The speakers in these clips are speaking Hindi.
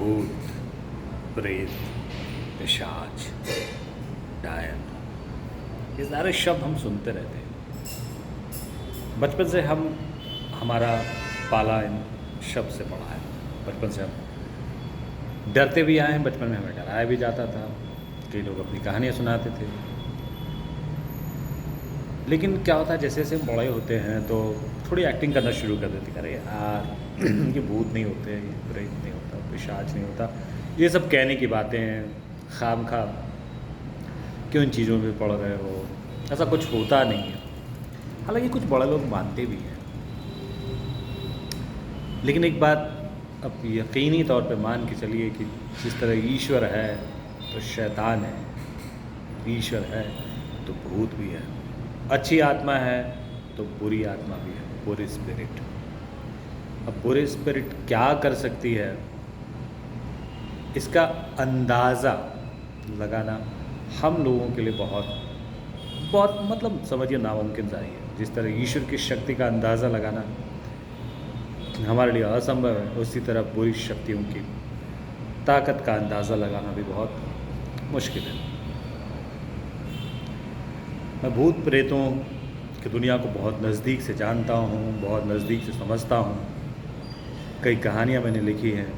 भूत, प्रेत, पिशाच, डायन, ये सारे शब्द हम सुनते रहते हैं। बचपन से हमारा पाला इन शब्द से पड़ा है। बचपन से हम डरते भी आए हैं, बचपन में हमें डराया भी जाता था, कई लोग अपनी कहानियाँ सुनाते थे। लेकिन क्या होता है, जैसे जैसे हम बड़े होते हैं तो थोड़ी एक्टिंग करना शुरू कर देते, अरे यार ये भूत नहीं होते, ये प्रेत नहीं होता, पिशाच नहीं होता, ये सब कहने की बातें हैं, खामखा क्यों इन चीज़ों में पड़ रहे हो, ऐसा कुछ होता नहीं है। हालांकि कुछ बड़े लोग मानते भी हैं, लेकिन एक बात अब यकीनी तौर पे मान के चलिए कि जिस तरह ईश्वर है तो शैतान है, ईश्वर है तो भूत भी है, अच्छी आत्मा है तो बुरी आत्मा भी है, बुरी स्पिरिट। अब बुरी स्पिरिट क्या कर सकती है, इसका अंदाज़ा लगाना हम लोगों के लिए बहुत बहुत मतलब समझिए नामुमकिन सा ही है। जिस तरह ईश्वर की शक्ति का अंदाज़ा लगाना हमारे लिए असंभव है, उसी तरह बुरी शक्तियों की ताकत का अंदाज़ा लगाना भी बहुत मुश्किल है। मैं भूत प्रेतों की दुनिया को बहुत नज़दीक से जानता हूँ, बहुत नज़दीक से समझता हूँ। कई कहानियाँ मैंने लिखी हैं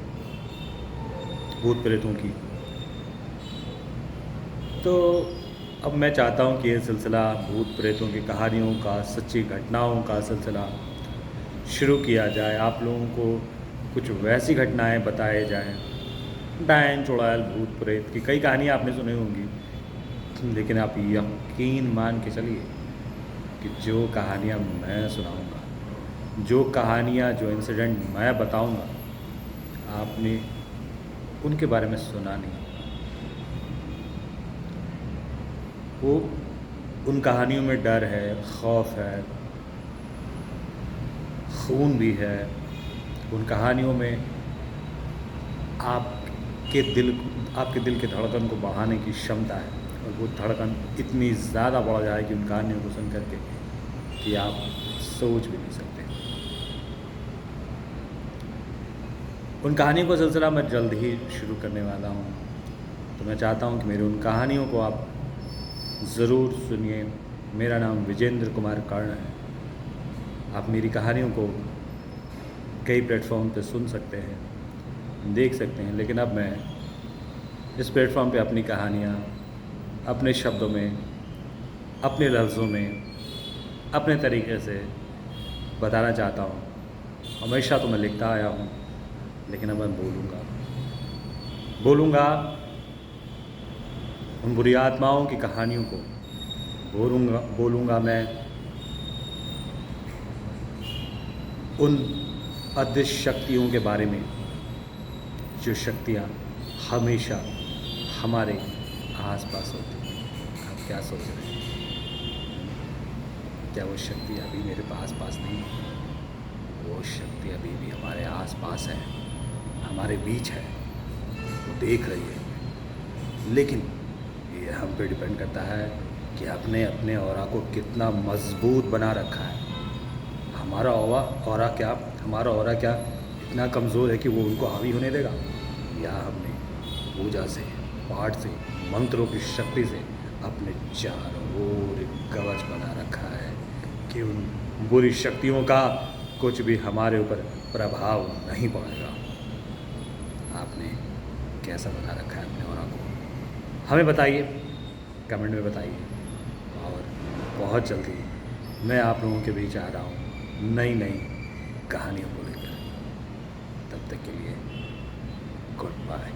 भूत प्रेतों की। तो अब मैं चाहता हूँ कि ये सिलसिला भूत प्रेतों की कहानियों का, सच्ची घटनाओं का सिलसिला शुरू किया जाए। आप लोगों को कुछ वैसी घटनाएं बताए जाएं, डायन, चुड़ैल, भूत प्रेत की कई कहानियाँ आपने सुनी होंगी, लेकिन आप यकीन मान के चलिए कि जो कहानियाँ मैं सुनाऊंगा, जो कहानियाँ, जो इंसिडेंट मैं बताऊंगा, आपने उनके बारे में सुना नहीं। वो उन कहानियों में डर है, खौफ है, खून भी है। उन कहानियों में आपके दिल के धड़कन को बढ़ाने की क्षमता है, और वो धड़कन इतनी ज़्यादा बढ़ जाएगी उन कहानियों को सुन करके कि आप सोच भी नहीं सकते। उन कहानियों का सिलसिला मैं जल्द ही शुरू करने वाला हूँ, तो मैं चाहता हूँ कि मेरी उन कहानियों को आप ज़रूर सुनिए। मेरा नाम विजेंद्र कुमार कर्ण है। आप मेरी कहानियों को कई प्लेटफॉर्म पे सुन सकते हैं, देख सकते हैं, लेकिन अब मैं इस प्लेटफॉर्म पे अपनी कहानियाँ अपने शब्दों में, अपने लफ्ज़ों में, अपने तरीके से बताना चाहता हूँ। हमेशा तो मैं लिखता आया हूँ, लेकिन अब मैं बोलूँगा उन बुरी आत्माओं की कहानियों को, बोलूँगा मैं उन अदृश्य शक्तियों के बारे में, जो शक्तियाँ हमेशा हमारे आसपास होती हैं। आप क्या सोच रहे हैं? क्या वो शक्ति अभी मेरे पास नहीं है? वो शक्ति अभी भी हमारे आसपास है, हमारे बीच है, वो देख रही है। लेकिन ये हम पे डिपेंड करता है कि अपने अपने ऑरा को कितना मजबूत बना रखा है। हमारा ऑरा क्या इतना कमज़ोर है कि वो उनको हावी होने देगा, या हमने पूजा से, पाठ से, मंत्रों की शक्ति से अपने चारों ओर एक कवच बना रखा है कि उन बुरी शक्तियों का कुछ भी हमारे ऊपर प्रभाव नहीं पड़ेगा। आपने कैसा बना रखा है अपने ऑरा को? हमें बताइए, कमेंट में बताइए। और बहुत जल्दी मैं आप लोगों के बीच आ रहा हूँ नई कहानियों को लेकर। तब तक के लिए गुड बाय।